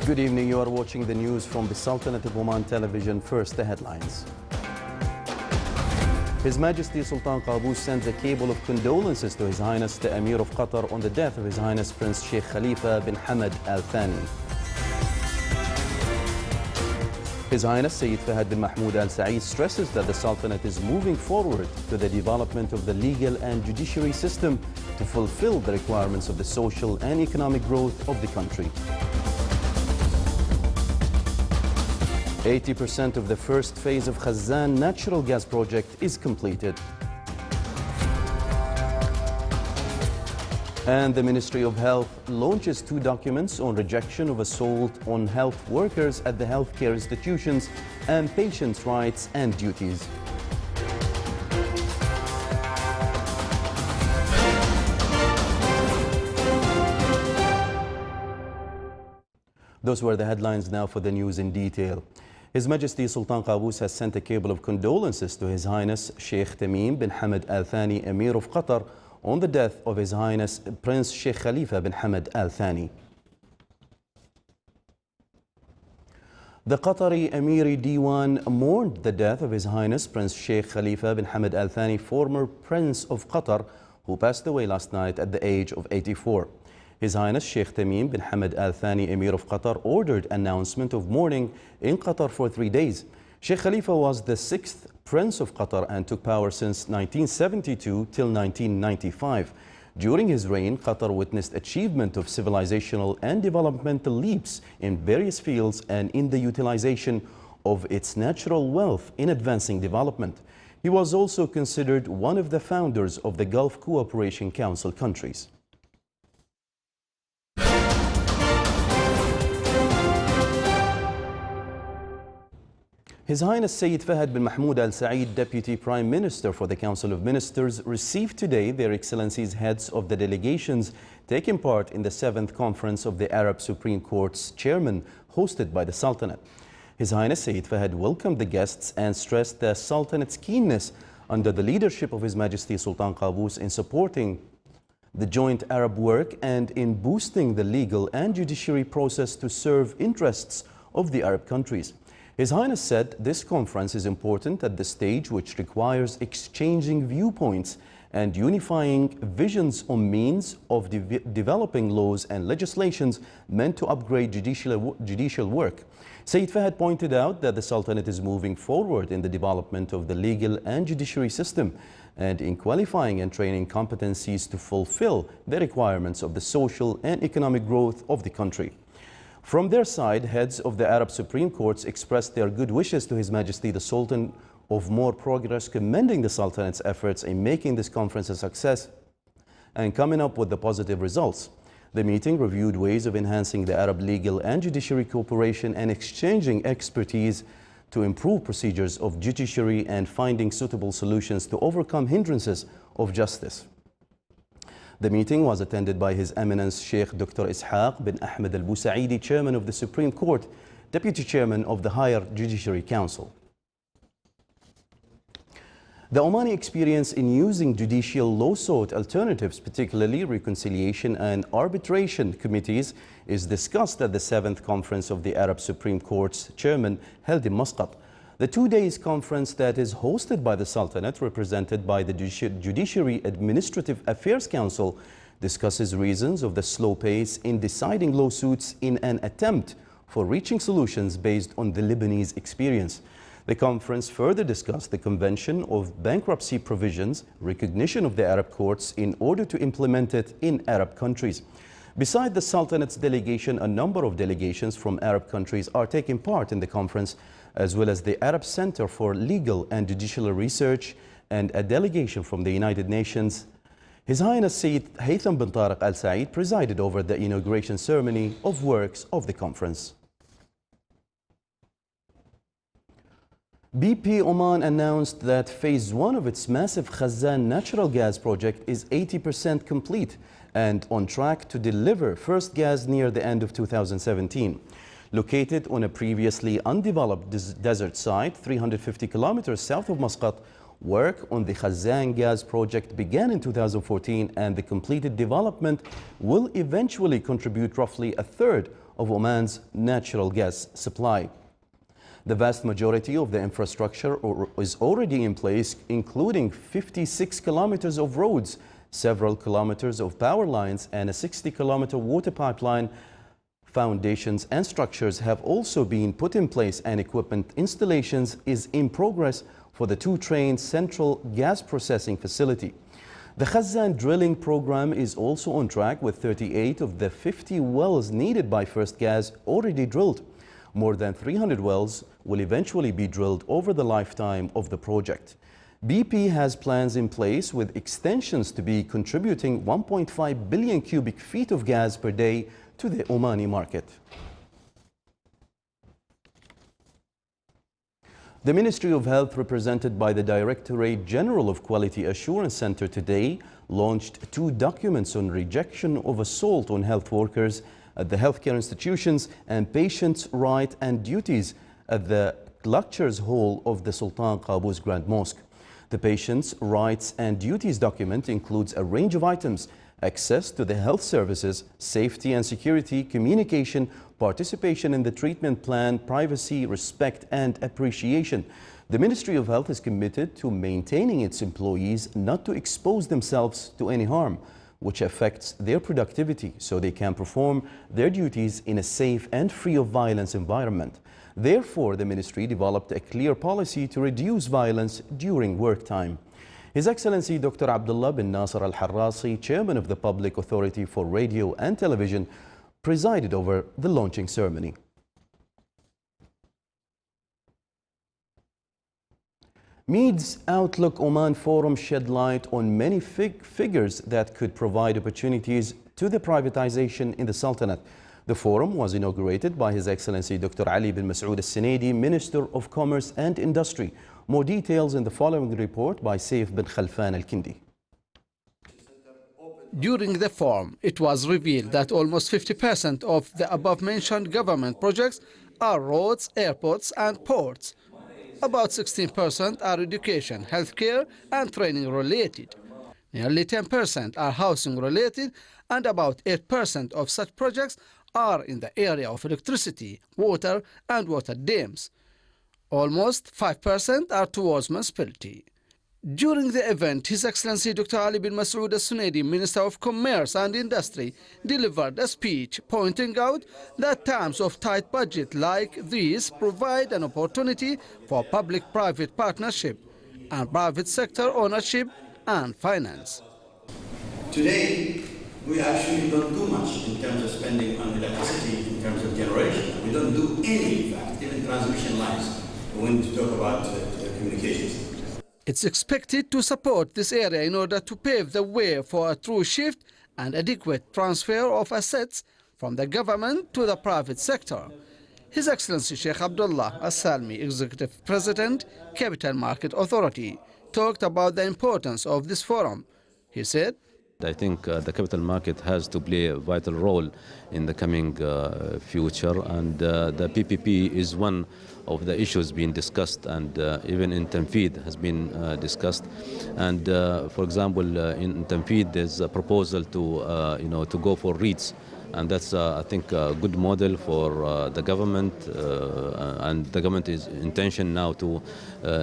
Good evening. You are watching the news from the Sultanate of Oman television. First, the headlines. His Majesty Sultan Qaboos sends a cable of condolences to His Highness the Emir of Qatar on the death of His Highness Prince Sheikh Khalifa bin Hamad Al Thani. His Highness Sayyid Fahad bin Mahmoud Al Saeed stresses that the Sultanate is moving forward to the development of the legal and judiciary system to fulfill the requirements of the social and economic growth of the country. 80% of the first phase of Khazan natural gas project is completed. And the Ministry of Health launches 2 documents on rejection of assault on health workers at the healthcare institutions and patients' rights and duties. Those were the headlines. Now for the news in detail. His Majesty Sultan Qaboos has sent a cable of condolences to His Highness Sheikh Tamim bin Hamad Al Thani, Emir of Qatar, on the death of His Highness Prince Sheikh Khalifa bin Hamad Al Thani. The Qatari Emiri Diwan mourned the death of His Highness Prince Sheikh Khalifa bin Hamad Al Thani, former Prince of Qatar, who passed away last night at the age of 84. His Highness Sheikh Tamim bin Hamad Al Thani, Emir of Qatar, ordered announcement of mourning in Qatar for 3 days. Sheikh Khalifa was the 6th Prince of Qatar and took power since 1972 till 1995. During his reign, Qatar witnessed achievement of civilizational and developmental leaps in various fields and in the utilization of its natural wealth in advancing development. He was also considered one of the founders of the Gulf Cooperation Council countries. His Highness Sayyid Fahad bin Mahmoud Al Saeed, Deputy Prime Minister for the Council of Ministers, received today Their Excellencies heads of the delegations taking part in the 7th Conference of the Arab Supreme Court's Chairman, hosted by the Sultanate. His Highness Sayyid Fahad welcomed the guests and stressed the Sultanate's keenness under the leadership of His Majesty Sultan Qaboos in supporting the joint Arab work and in boosting the legal and judiciary process to serve interests of the Arab countries. His Highness said this conference is important at the stage which requires exchanging viewpoints and unifying visions on means of developing laws and legislations meant to upgrade judicial work. Sayyid Fahad pointed out that the Sultanate is moving forward in the development of the legal and judiciary system and in qualifying and training competencies to fulfill the requirements of the social and economic growth of the country. From their side, heads of the Arab Supreme Courts expressed their good wishes to His Majesty the Sultan of more progress, commending the Sultanate's efforts in making this conference a success and coming up with the positive results. The meeting reviewed ways of enhancing the Arab legal and judiciary cooperation and exchanging expertise to improve procedures of judiciary and finding suitable solutions to overcome hindrances of justice. The meeting was attended by His Eminence Sheikh Dr. Ishaq bin Ahmed Al Busaidi, Chairman of the Supreme Court, Deputy Chairman of the Higher Judiciary Council. The Omani experience in using judicial law-sought alternatives, particularly reconciliation and arbitration committees, is discussed at the 7th Conference of the Arab Supreme Court's Chairman held in Muscat. The 2-day conference that is hosted by the Sultanate, represented by the Judiciary Administrative Affairs Council, discusses reasons of the slow pace in deciding lawsuits in an attempt for reaching solutions based on the Lebanese experience. The conference further discussed the Convention of Bankruptcy Provisions, recognition of the Arab courts in order to implement it in Arab countries. Beside the Sultanate's delegation, a number of delegations from Arab countries are taking part in the conference, as well as the Arab Center for Legal and Judicial Research and a delegation from the United Nations. His Highness Sayyid Haytham bin Tariq Al Saeed presided over the inauguration ceremony of works of the conference. BP Oman announced that Phase 1 of its massive Khazan natural gas project is 80% complete and on track to deliver first gas near the end of 2017. Located on a previously undeveloped desert site 350 kilometers south of Muscat, work on the Khazan gas project began in 2014 and the completed development will eventually contribute roughly a third of Oman's natural gas supply. The vast majority of the infrastructure is already in place, including 56 kilometers of roads, several kilometers of power lines, and a 60-kilometer water pipeline. Foundations and structures have also been put in place, and equipment installations is in progress for the two-train central gas processing facility. The Khazan drilling program is also on track, with 38 of the 50 wells needed by First Gas already drilled. More than 300 wells will eventually be drilled over the lifetime of the project. BP has plans in place, with extensions to be contributing 1.5 billion cubic feet of gas per day to the Omani market. The Ministry of Health, represented by the Directorate General of Quality Assurance Center, today launched 2 documents on rejection of assault on health workers at the healthcare institutions and patients' rights and duties at the lectures hall of the Sultan Qaboos Grand Mosque. The patients' rights and duties document includes a range of items: access to the health services, safety and security, communication, participation in the treatment plan, privacy, respect and appreciation. The Ministry of Health is committed to maintaining its employees not to expose themselves to any harm which affects their productivity, so they can perform their duties in a safe and free of violence environment. Therefore, the ministry developed a clear policy to reduce violence during work time. His Excellency Dr. Abdullah bin Nasser Al-Harrasi, Chairman of the Public Authority for Radio and Television, presided over the launching ceremony. Mead's Outlook Oman Forum shed light on many figures that could provide opportunities to the privatization in the Sultanate. The forum was inaugurated by His Excellency Dr. Ali bin Masoud Al-Sunaidi, Minister of Commerce and Industry. More details in the following report by Saif bin Khalfan Al-Kindi. During the forum, it was revealed that almost 50% of the above-mentioned government projects are roads, airports and ports. About 16% are education, healthcare and training related. Nearly 10% are housing related, and about 8% of such projects are in the area of electricity, water and water dams. Almost 5% are towards municipality. During the event, His Excellency Dr. Ali bin Masoud Al-Sunaidi, Minister of Commerce and Industry, delivered a speech pointing out that times of tight budget like these provide an opportunity for public-private partnership and private sector ownership and finance. Today, we actually don't do much in terms of spending on electricity, in terms of generation. We don't do any, in fact, even transmission lines, when we talk about communications. It's expected to support this area in order to pave the way for a true shift and adequate transfer of assets from the government to the private sector. His Excellency Sheikh Abdullah Al-Salmi, Executive President, Capital Market Authority, talked about the importance of this forum. He said, I think the capital market has to play a vital role in the coming future, and the PPP is one of the issues being discussed, and even in Tanfid has been discussed. And for example, in Tanfid there's a proposal to to go for REITs, and that's I think a good model for the government, and the government is intention now to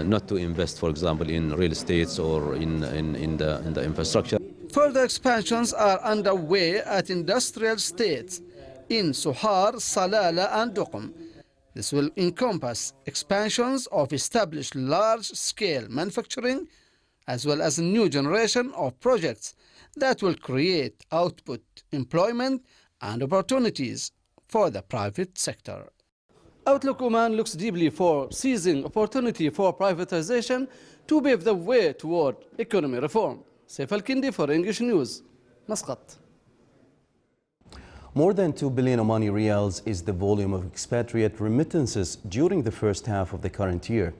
not to invest, for example, in real estates or in the infrastructure. Further expansions are underway at industrial states in Suhar, Salala and Duqm. This will encompass expansions of established large-scale manufacturing as well as a new generation of projects that will create output, employment and opportunities for the private sector. Outlook Oman looks deeply for seizing opportunity for privatization to pave the way toward economy reform. Saif Al-Kindi for English News, Muscat. More than 2 billion Omani riyals is the volume of expatriate remittances during the first half of the current year.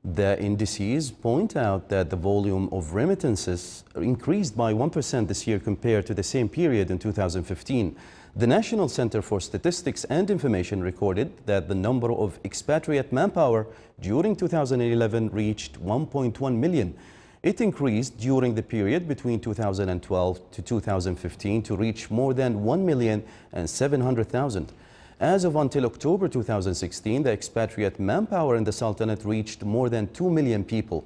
The indices point out that the volume of remittances increased by 1% this year compared to the same period in 2015. The National Center for Statistics and Information recorded that the number of expatriate manpower during 2011 reached 1.1 million. It increased during the period between 2012 to 2015 to reach more than 1,700,000. As of until October 2016, the expatriate manpower in the Sultanate reached more than 2 million people.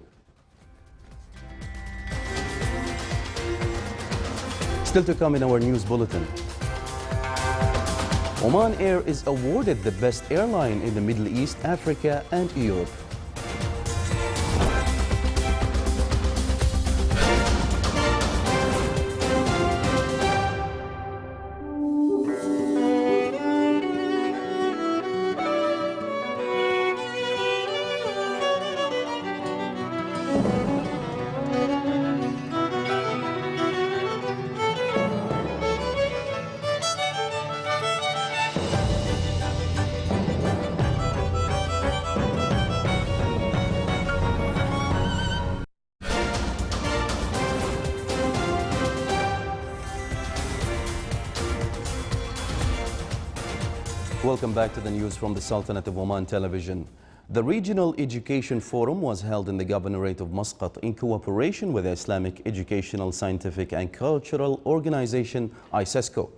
Still to come in our news bulletin. Oman Air is awarded the best airline in the Middle East, Africa and Europe. Welcome back to the news from the Sultanate of Oman television. The Regional Education Forum was held in the Governorate of Muscat in cooperation with the Islamic Educational, Scientific and Cultural Organization, ISESCO.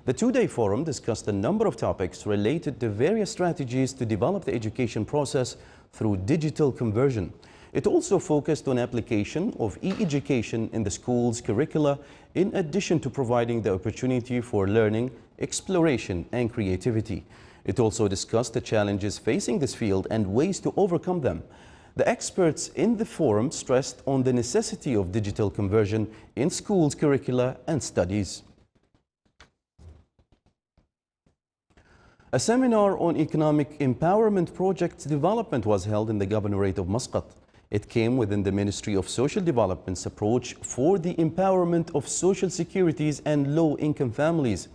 The two-day forum discussed a number of topics related to various strategies to develop the education process through digital conversion. It also focused on application of e-education in the school's curricula, in addition to providing the opportunity for learning, exploration and creativity. It also discussed the challenges facing this field and ways to overcome them. The experts in the forum stressed on the necessity of digital conversion in schools' curricula and studies. A seminar on economic empowerment project development was held in the Governorate of Muscat. It came within the Ministry of Social Development's approach for the empowerment of social securities and low-income families.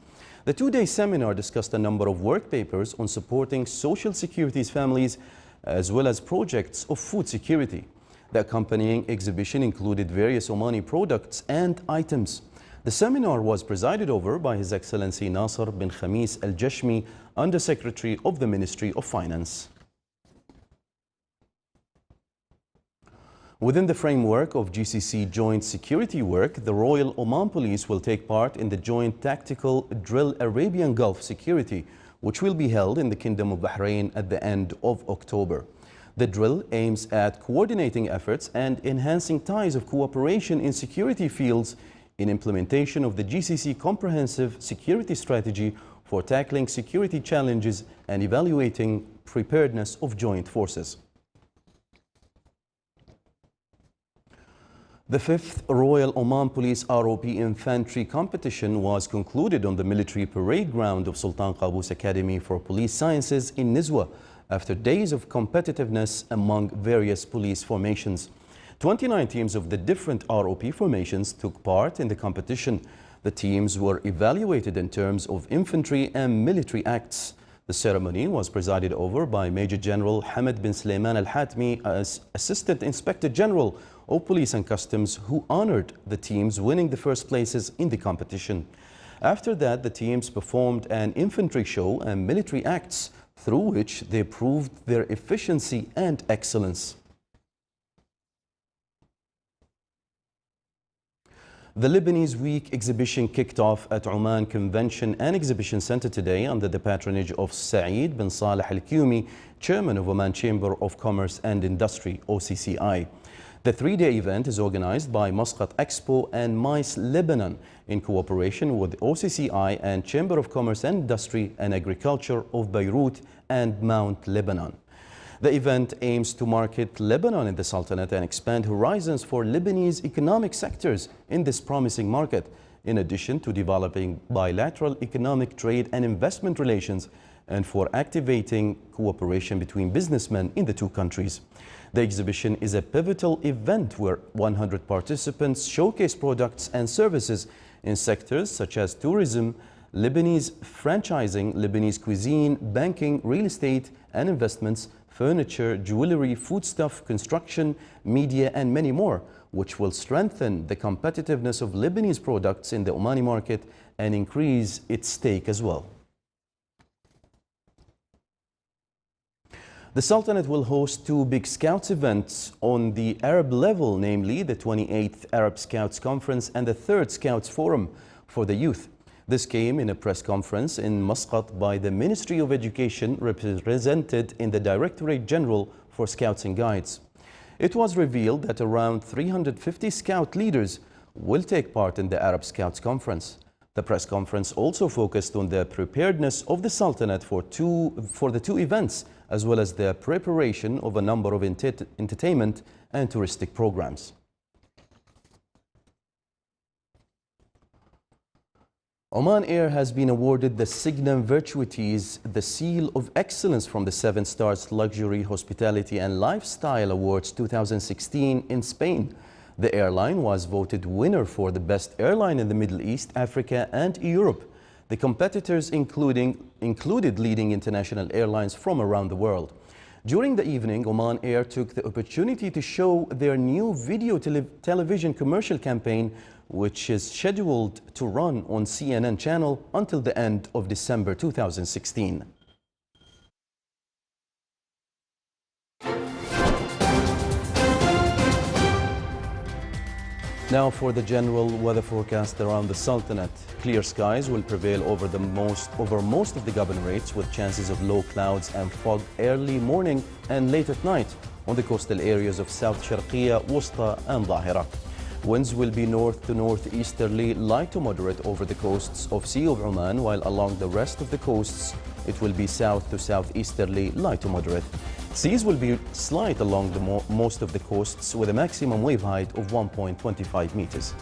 The two-day seminar discussed a number of work papers on supporting social securities families as well as projects of food security. The accompanying exhibition included various Omani products and items. The seminar was presided over by His Excellency Nasser bin Khamis Al-Jashmi, Under-Secretary of the Ministry of Finance. Within the framework of GCC joint security work, the Royal Oman Police will take part in the joint tactical drill Arabian Gulf Security, which will be held in the Kingdom of Bahrain at the end of October. The drill aims at coordinating efforts and enhancing ties of cooperation in security fields in implementation of the GCC comprehensive security strategy for tackling security challenges and evaluating preparedness of joint forces. The 5th Royal Oman Police ROP Infantry competition was concluded on the military parade ground of Sultan Qaboos Academy for Police Sciences in Nizwa after days of competitiveness among various police formations. 29 teams of the different ROP formations took part in the competition. The teams were evaluated in terms of infantry and military acts. The ceremony was presided over by Major General Hamad bin Sulaiman Al-Hatmi as Assistant Inspector General of Police and Customs, who honored the teams winning the first places in the competition. After that, the teams performed an infantry show and military acts through which they proved their efficiency and excellence. The Lebanese Week exhibition kicked off at Oman Convention and Exhibition Center today under the patronage of Saeed bin Saleh Al-Qumi, Chairman of Oman Chamber of Commerce and Industry, OCCI. The three-day event is organized by Muscat Expo and MICE Lebanon in cooperation with OCCI and Chamber of Commerce and Industry and Agriculture of Beirut and Mount Lebanon. The event aims to market Lebanon in the Sultanate and expand horizons for Lebanese economic sectors in this promising market, in addition to developing bilateral economic trade and investment relations and for activating cooperation between businessmen in the two countries. The exhibition is a pivotal event where 100 participants showcase products and services in sectors such as tourism, Lebanese franchising, Lebanese cuisine, banking, real estate and investments, furniture, jewelry, foodstuff, construction, media and many more, which will strengthen the competitiveness of Lebanese products in the Omani market and increase its stake as well. The Sultanate will host two big Scouts events on the Arab level, namely the 28th Arab Scouts Conference and the 3rd Scouts Forum for the youth. This came in a press conference in Muscat by the Ministry of Education, represented in the Directorate General for Scouts and Guides. It was revealed that around 350 Scout leaders will take part in the Arab Scouts Conference. The press conference also focused on the preparedness of the Sultanate for the two events, as well as the preparation of a number of entertainment and touristic programs. Oman Air has been awarded the Signum Virtuities, the seal of excellence from the 7 Stars Luxury, Hospitality and Lifestyle Awards 2016 in Spain. The airline was voted winner for the best airline in the Middle East, Africa and Europe. The competitors included leading international airlines from around the world. During the evening, Oman Air took the opportunity to show their new video television commercial campaign, which is scheduled to run on CNN channel until the end of December 2016. Now for the general weather forecast around the Sultanate. Clear skies will prevail over most of the governorates, with chances of low clouds and fog early morning and late at night on the coastal areas of South Sharqiya, Wusta and Dhahira. Winds will be north to northeasterly, light to moderate over the coasts of Sea of Oman, while along the rest of the coasts it will be south to southeasterly, light to moderate. Seas will be slight along most of the coasts, with a maximum wave height of 1.25 meters.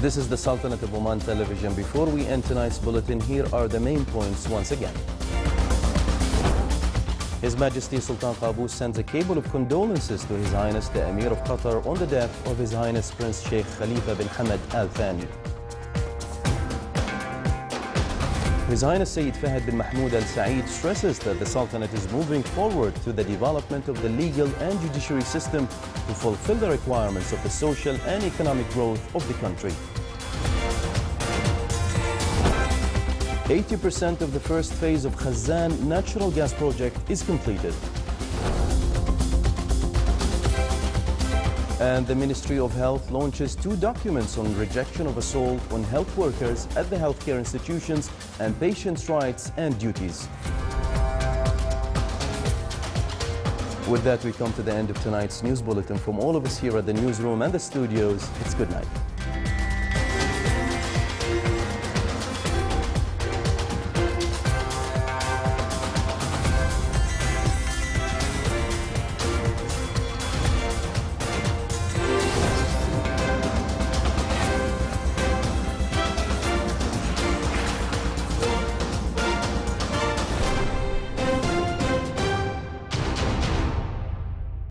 This is the Sultanate of Oman television. Before we end tonight's bulletin, here are the main points once again. His Majesty Sultan Qaboos sends a cable of condolences to His Highness the Emir of Qatar on the death of His Highness Prince Sheikh Khalifa bin Hamad Al Thani. His Highness Sayyid Fahad bin Mahmoud Al Saeed stresses that the Sultanate is moving forward to the development of the legal and judiciary system to fulfill the requirements of the social and economic growth of the country. 80% of the first phase of Khazan natural gas project is completed. And the Ministry of Health launches 2 documents on rejection of assault on health workers at the healthcare institutions and patients' rights and duties. With that, we come to the end of tonight's news bulletin. From all of us here at the newsroom and the studios, it's good night.